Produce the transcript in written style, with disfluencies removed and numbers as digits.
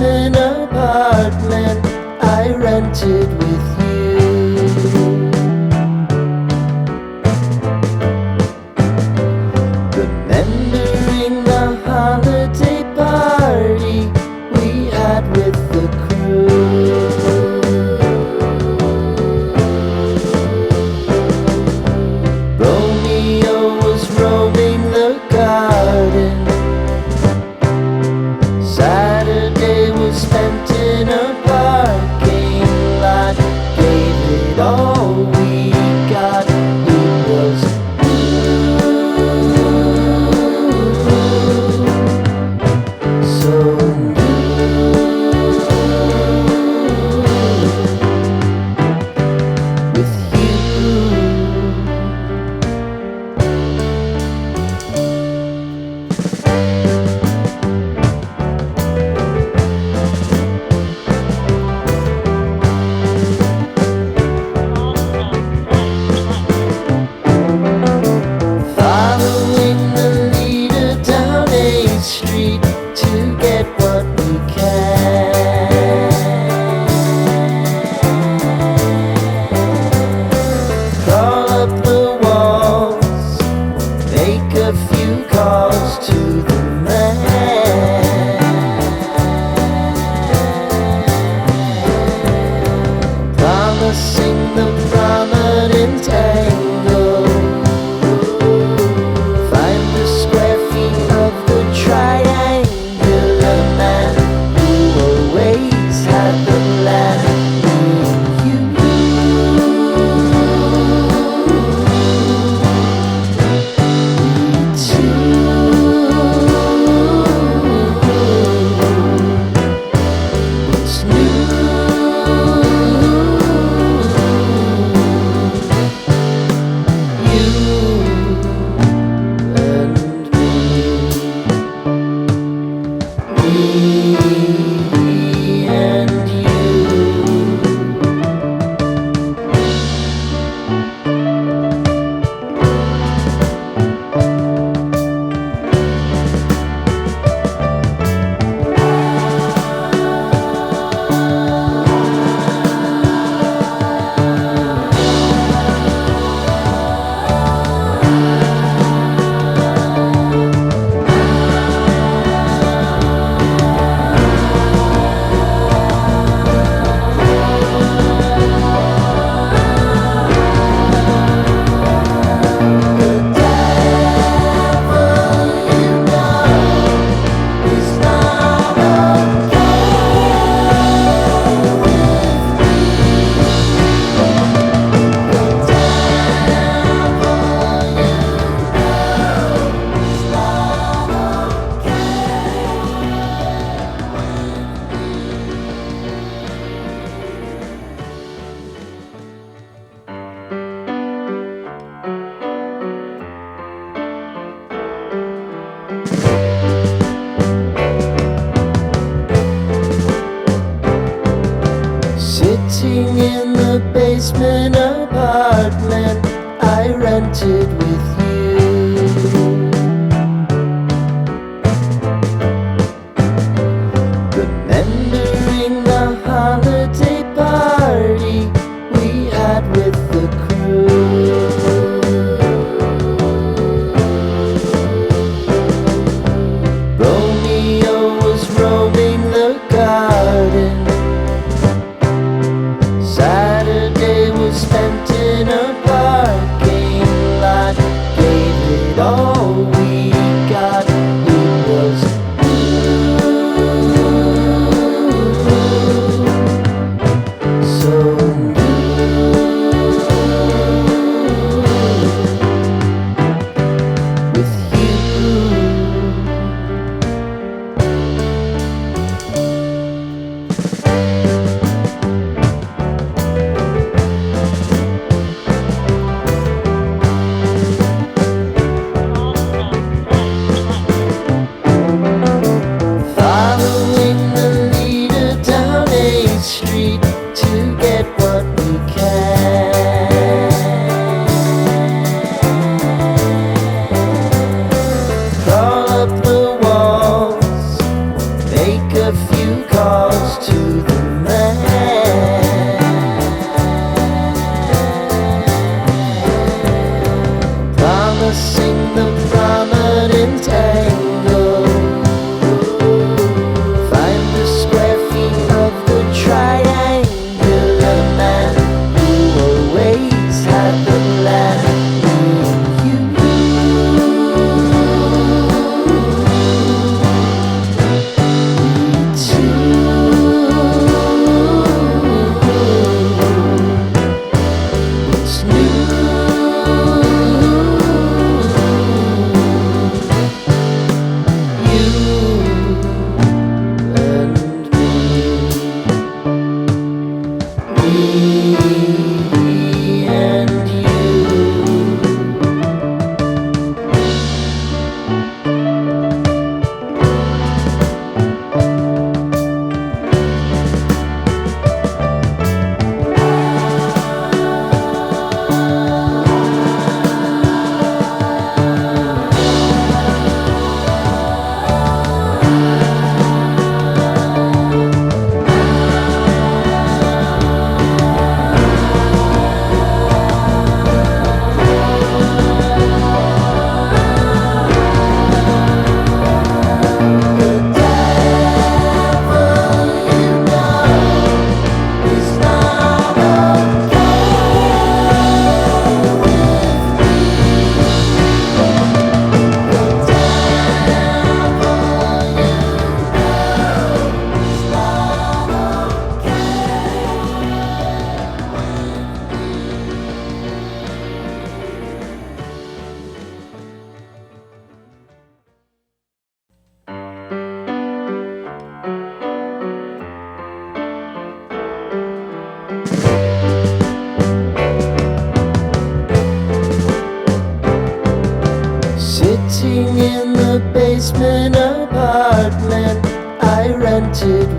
basement apartment I rented with you. Remembering the holiday party we had with the crew. Romeo was roaming the garden. Saturday was spent in a parking lot. Gave it all we got. It was so with you. Following the leader down 8th Street to get what we can. Crawl up the walls, make a few calls to the man. Promising the prominent angle. Find the square feet of the triangular man who always had the land. You, me too. What's new? You and me and you. Sitting in the basement apartment I rented with you. Remembering the holiday party we had with the crew. Romeo was roaming the garden. Saturday was spent in a parking lot. few calls to the man, promising the prominent angle. Find the square feet of the triangular man who always had the land. Sitting in the basement apartment I rented